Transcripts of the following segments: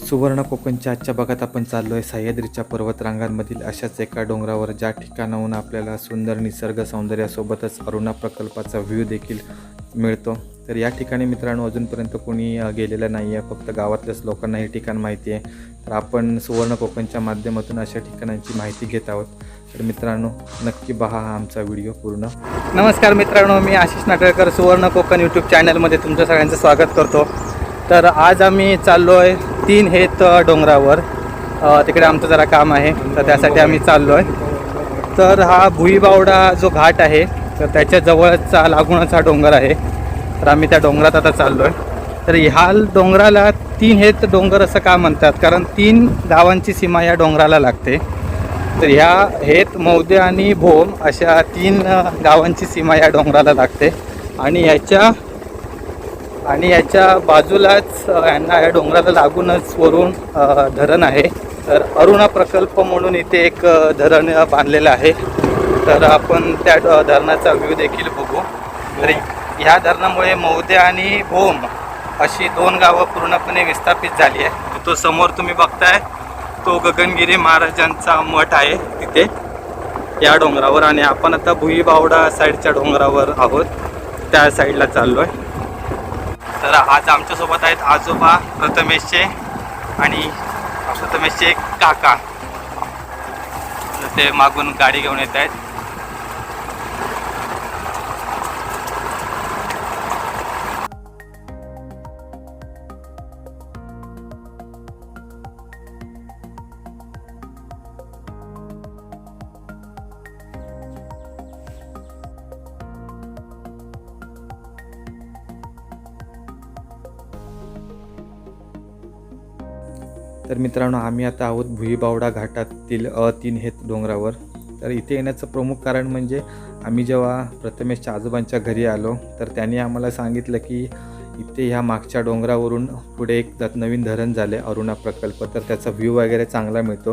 सुवर्ण कोकणच्या आजच्या भागात आपण चाललो आहे सह्याद्रीच्या पर्वतरांगांमधील अशाच एका डोंगरावर, ज्या ठिकाणाहून आपल्याला सुंदर निसर्ग सौंदर्यासोबतच अरुणा प्रकल्पाचा व्ह्यू देखील मिळतो. तर या ठिकाणी मित्रांनो अजूनपर्यंत कोणी गेलेलं नाही आहे, फक्त गावातल्याच लोकांना हे ठिकाण माहिती आहे. तर आपण सुवर्ण कोकणच्या माध्यमातून अशा ठिकाणांची माहिती घेत आहोत. तर मित्रांनो नक्की पहा हा आमचा व्हिडिओ पूर्ण. नमस्कार मित्रांनो, मी आशिष नाटळकर सुवर्ण कोकण यूट्यूब चॅनलमध्ये तुमचं सगळ्यांचं स्वागत करतो. तर आज आम्ही चाललो आहे 3 हेत डोंगरावर. तिकडे आमचं जरा काम आहे, तर त्यासाठी आम्ही चाललो आहे. तर हा भुईबावडा जो घाट आहे तर त्याच्या जवळचा लागूनच हा डोंगर आहे. तर आम्ही त्या डोंगरात आता चाललो आहे. तर ह्या डोंगराला 3 हेत डोंगर असं का म्हणतात, कारण 3 गावांची सीमा या डोंगराला लागते. तर ह्या हेत, मौदे आणि भोम अशा 3 गावांची सीमा या डोंगराला लागते. आणि याच्या बाजूलाच या डोंगराला लागूनच वरून धरण आहे. तर अरुणा प्रकल्प म्हणून इथे एक धरण बांधलेलं आहे. तर आपण त्या धरणाचा व्ह्यू देखील बघू. तर ह्या धरणामुळे मौदे आणि भोम अशी 2 गावं पूर्णपणे विस्थापित झाली आहे. तो समोर तुम्ही बघताय तो गगनगिरी महाराजांचा मठ आहे तिथे या डोंगरावर. आणि आपण आता भुईबावडा साईडच्या डोंगरावर आहोत, त्या साईडला चाललो आहे. तर आज आमच्यासोबत आहेत आजोबा प्रथमेशचे आणि प्रथमेशचे काका. ते मागून गाडी घेऊन येत आहेत. तर मित्रांनो आम्ही आता आहोत भुईबावडा घाटातील 3 हेत डोंगरावर. तर इथे येण्याचं प्रमुख कारण म्हणजे आम्ही जेव्हा प्रथमेशच्या आजोबांच्या घरी आलो तर त्यांनी आम्हाला सांगितलं की इथे ह्या मागच्या डोंगरावरून पुढे एक नवीन धरण झाले अरुणा प्रकल्प. तर त्याचा व्ह्यू वगैरे चांगला मिळतो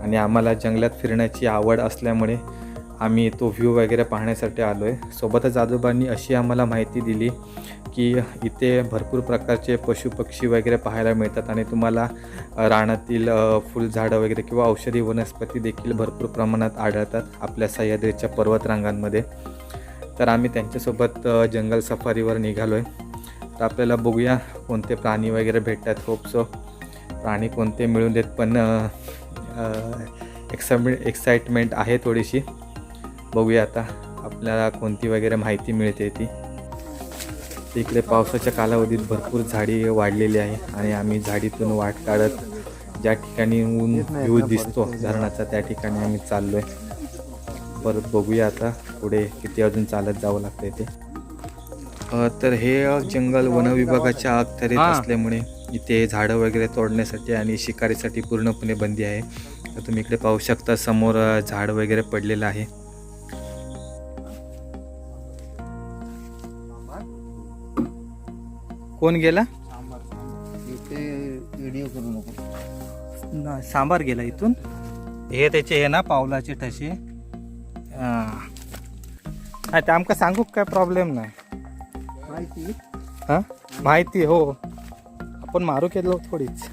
आणि आम्हाला जंगलात फिरण्याची आवड असल्यामुळे आम्ही तो व्ह्यू वगैरे पाहण्यासाठी आलो आहे. सोबतच आजोबांनी अशी आम्हाला माहिती दिली की इथे भरपूर प्रकारचे पशुपक्षी वगैरे पाहायला मिळतात आणि तुम्हाला रानातील फुलझाडं वगैरे किंवा औषधी वनस्पती देखील भरपूर प्रमाणात आढळतात आपल्या सह्याद्रीच्या पर्वतरांगांमध्ये. तर आम्ही त्यांच्यासोबत जंगल सफारीवर निघालो आहे. तर आपल्याला बघूया कोणते प्राणी वगैरे भेटतात. होप सो प्राणी कोणते मिळून देत, पण एक्साइटमेंट आहे थोडीशी. बघूया आता आपल्याला कोणती वगैरे माहिती मिळते ती. इकडे पावसाच्या कालावधीत भरपूर झाडी वाढलेली आहे आणि आम्ही झाडीतून वाट काढत ज्या ठिकाणी व्ह्यू दिसतो धरणाचा त्या ठिकाणी आम्ही चाललो आहे. परत बघूया आता पुढे किती अजून चालत जावं लागतं ते. तर हे जंगल वनविभागाच्या अखत्यारीत असल्यामुळे इथे झाडं वगैरे तोडण्यासाठी आणि शिकारीसाठी पूर्णपणे बंदी आहे. तर तुम्ही इकडे पाहू शकता समोर झाड वगैरे पडलेलं आहे. कोण गेला? व्हिडिओ करू नको. सांबार गेला इथून. हे त्याचे हे ना पावलाचे ठसे. नाही ते आमका सांगू काय प्रॉब्लेम नाही. माहिती हां माहिती हो, आपण मारू केलो थोडीच.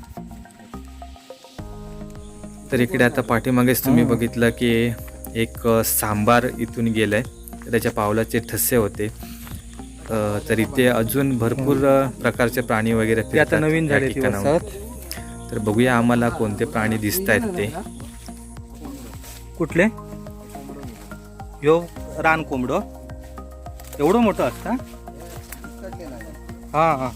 तर इकडे आता पाठीमागेच तुम्ही बघितलं की एक सांबार इथून गेलाय. त्याच्या पावलाचे ठसे होते. तर इथे अजून भरपूर प्रकारचे प्राणी वगैरे आता नवीन झाले ठिकाणावर. तर बघूया आम्हाला कोणते प्राणी दिसत आहेत ते. कुठले? यो रान कोंबडो एवढं मोठं असतं. हां हां,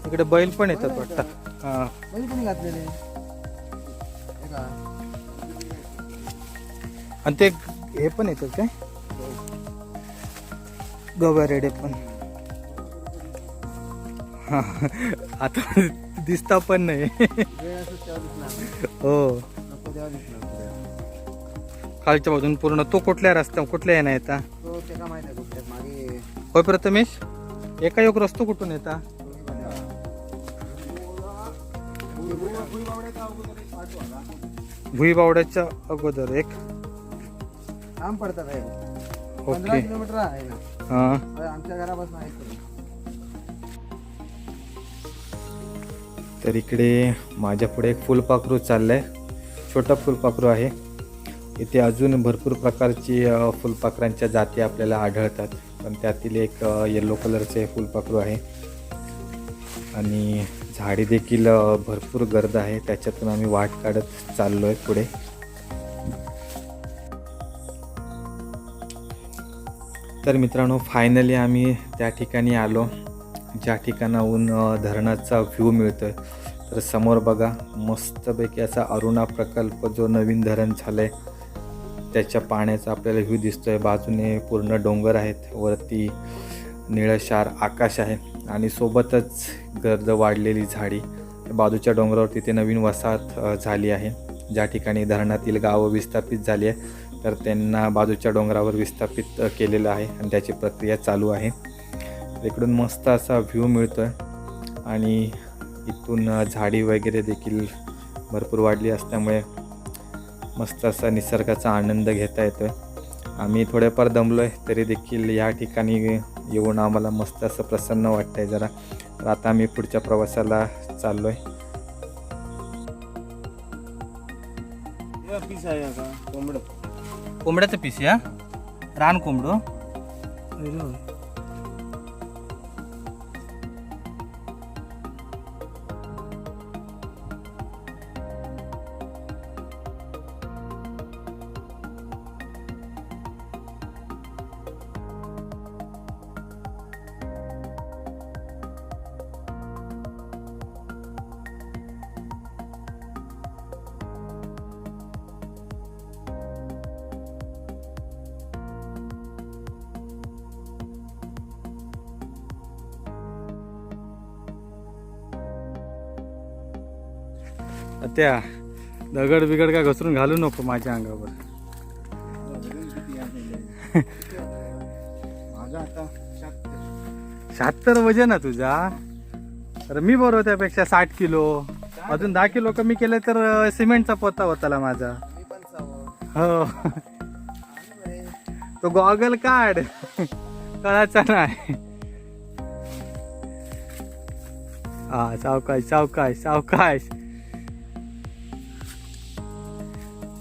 इकडे बैल पण येतात वाटतं. हां बैल कोणी घातलेले आणि ते हे पण येतात काय, गव्या रेडे पण. हां आता दिसता पण नाही. हो खालच्या बाजून पूर्ण. तो कुठल्या रस्त्या कुठल्या येणार येता होय प्रथमेश? एका योग रस्तो कुठून येता? भुईबावड्याच्या अगोदर एक लांब पडतात. 15 किलोमीटर आहे ना. आमच्या घरापासून आहे. तर इकडे माझ्या पुढे एक फुलपाखरू चाललं आहे, छोटं फुलपाखरू आहे. इथे अजून भरपूर प्रकारची फुलपाखरांच्या जाती आपल्याला आढळतात, पण त्यातील एक येलो कलरचे फुलपाखरू आहे. आणि झाडी देखील भरपूर गर्द आहे, त्याच्यातून आम्ही वाट काढत चाललो आहे पुढे. तर मित्रांनो, फायनली आम्ही त्या ठिकाणी आलो ज्या ठिकाणाहून धरणाचा व्ह्यू मिळतो आहे. तर समोर बघा, मस्तपैकी असा अरुणा प्रकल्प जो नवीन धरण झालं आहे त्याच्या पाण्याचा आपल्याला व्ह्यू दिसतो आहे. बाजूने पूर्ण डोंगर आहेत, वरती निळशार आकाश आहे आणि सोबतच गर्द वाढलेली झाडी. बाजूच्या डोंगरावर तिथे नवीन वसाहत झाली आहे, ज्या ठिकाणी धरणातील गावं विस्थापित झाली आहे तर त्यांना बाजूच्या डोंगरावर विस्थापित केलेलं आहे आणि त्याची प्रक्रिया चालू आहे. इकडून मस्त असा व्ह्यू मिळतो आहे आणि इथून झाडी वगैरे देखील भरपूर वाढली असल्यामुळे मस्त असा निसर्गाचा आनंद घेता येतो आहे. आम्ही थोडेफार दमलो आहे तरी देखील या ठिकाणी येऊन आम्हाला मस्त असं प्रसन्न वाटतं आहे जरा. तर आता आम्ही पुढच्या प्रवासाला चाललो आहे. कोंबड्याचं पीस या रान कोंबडो. त्या दगड बिगड काय घसरून घालू नको माझ्या अंगावर. माझा आता 76 वजन ना तुझा. तर मी बरोबर त्यापेक्षा 60 किलो, अजून 10 किलो कमी केले तर सिमेंटचा पोता होताला माझा. मी पण हो, तो गॉगल काढ, कळाचा नाही. हा, सावकाश सावकाश सावकाश.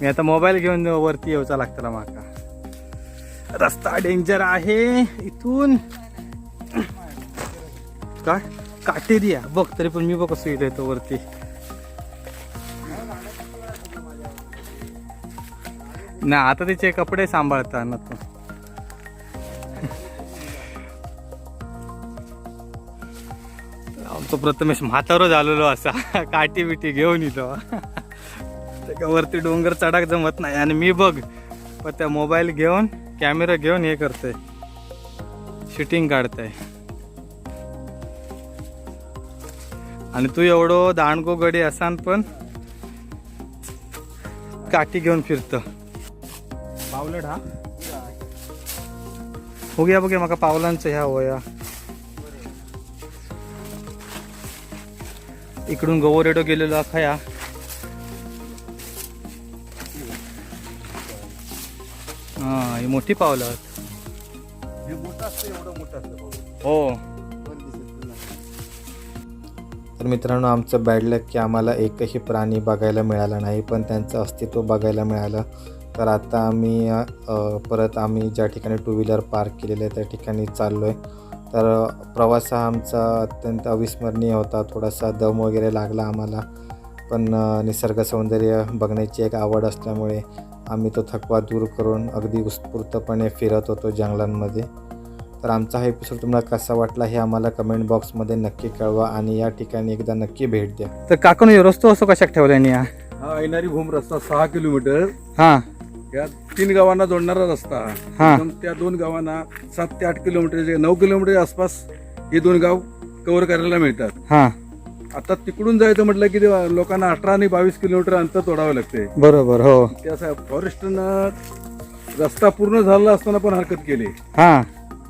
मी आता मोबाईल घेऊन वरती येऊचा लागतला माका. रस्ता डेंजर आहे इथून. काय काटेरी आहे बघ, तरी पण मी बघ कसं येतो वरती. ना आता तिचे कपडे सांभाळता ना तू. आमचं प्रथमेश म्हातारो झालेलो असा काठी बिटी घेऊन येतो. वरती डोंगर चढाक जमत नाही आणि मी बघ पण त्या मोबाईल घेऊन कॅमेरा घेऊन हे करतोय, शूटिंग काढतोय. आणि तू एवढं दांडगो गडी असान पण काठी घेऊन फिरतो. पावलट हा बघूया बघूया माका पावलांचं ह्या होया. इकडून गोवरेडो गेलेलो अखया. हा, ही मोठी पावलं आहेत. हे मोठं असतं, एवढं मोठं असतं. हो. तर मित्रांनो, आमचं बॅड लक की आम्हाला एकही प्राणी बघायला मिळाला नाही, पण त्यांचं अस्तित्व बघायला मिळालं. तर आता आम्ही परत आम्ही ज्या ठिकाणी टू व्हीलर पार्क केलेलं आहे त्या ठिकाणी चाललो आहे. तर प्रवास हा आमचा अत्यंत अविस्मरणीय होता. थोडासा दम वगैरे लागला आम्हाला, पण निसर्ग सौंदर्य बघण्याची एक आवड असल्यामुळे आम्ही तो थकवा दूर करून अगदी उत्स्फूर्तपणे फिरत होतो जंगलांमध्ये. तर आमचा हा एपिसोड तुम्हाला कसा वाटला हे आम्हाला कमेंट बॉक्समध्ये नक्की कळवा आणि या ठिकाणी एकदा नक्की भेट द्या. तर काकून रस्तो असं कशाक ठेवल्याने या. हा येणारी भूम रस्ता 6 किलोमीटर, हा या 3 गावांना जोडणारा रस्ता. हा. एकदम त्या 2 गावांना 7 ते 8 किलोमीटर 9 किलोमीटर आसपास हे 2 गाव कव्हर करायला मिळतात. हा, आता तिकडून जायचं म्हटलं की लोकांना 18 आणि 22 किलोमीटर अंतर तोडावं लागते. बरोबर. हो. त्या फॉरेस्टनं रस्ता पूर्ण झाला असताना पण हरकत केली. हा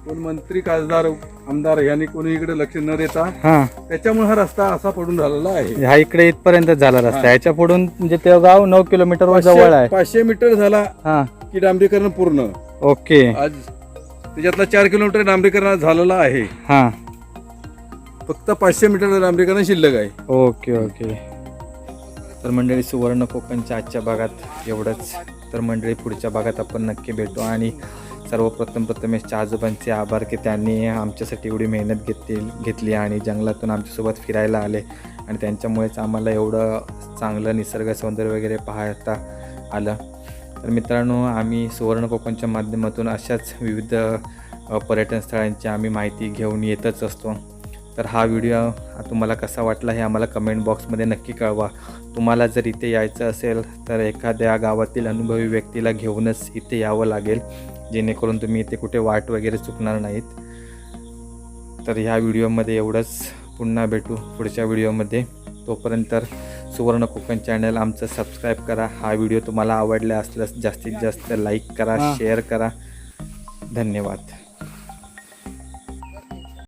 कोण मंत्री खासदार आमदार यांनी कोणी इकडे लक्ष न देता हा, त्याच्यामुळे हा रस्ता असा पडून झालेला आहे. हा इकडे इथपर्यंत झाला रस्ता. ह्याच्या पुढून म्हणजे ते गाव 9 किलोमीटर वर जवळ आहे. 500 मीटर झाला हा, की डांबरीकरण पूर्ण. ओके. आज त्याच्यातला 4 किलोमीटर डांबरीकरण झालेला आहे. हा, फक्त 500 मीटर डांबरीकरण शिल्लक आहे. Okay okay. तर मंडळी सुवर्ण कोकणच्या आजच्या भागात एवढंच. तर मंडळी पुढच्या भागात आपण नक्की भेटू. आणि प्रथमेशच्या आजोबांचे आभार की त्यांनी आमच्यासाठी एवढी मेहनत घेतली आणि जंगलातून आमच्यासोबत फिरायला आले आणि त्यांच्यामुळेच आम्हाला एवढं चांगलं निसर्ग सौंदर्य वगैरे पाहता आलं. तर मित्रांनो, आम्ही सुवर्ण कोकणच्या माध्यमातून अशाच विविध पर्यटन स्थळांची आम्ही माहिती घेऊन येतच असतो. तर हा व्हिडिओ तुम्हाला कसा वाटला हे आम्हाला कमेंट बॉक्समध्ये नक्की कळवा. तुम्हाला जर इथे यायचं असेल तर एखाद्या गावातील अनुभवी व्यक्तीला घेऊनच इथे यावं लागेल, जेणेकरून तुम्ही इथे कुठे वाट वगैरे चुकणार नाहीत. तर ह्या व्हिडिओमध्ये एवढंच. पुन्हा भेटू पुढच्या व्हिडिओमध्ये. तोपर्यंत सुवर्ण कोकण चॅनल आमचं सबस्क्राईब करा. हा व्हिडिओ तुम्हाला आवडला असल्यास जास्तीत जास्त लाईक करा, शेअर करा. धन्यवाद.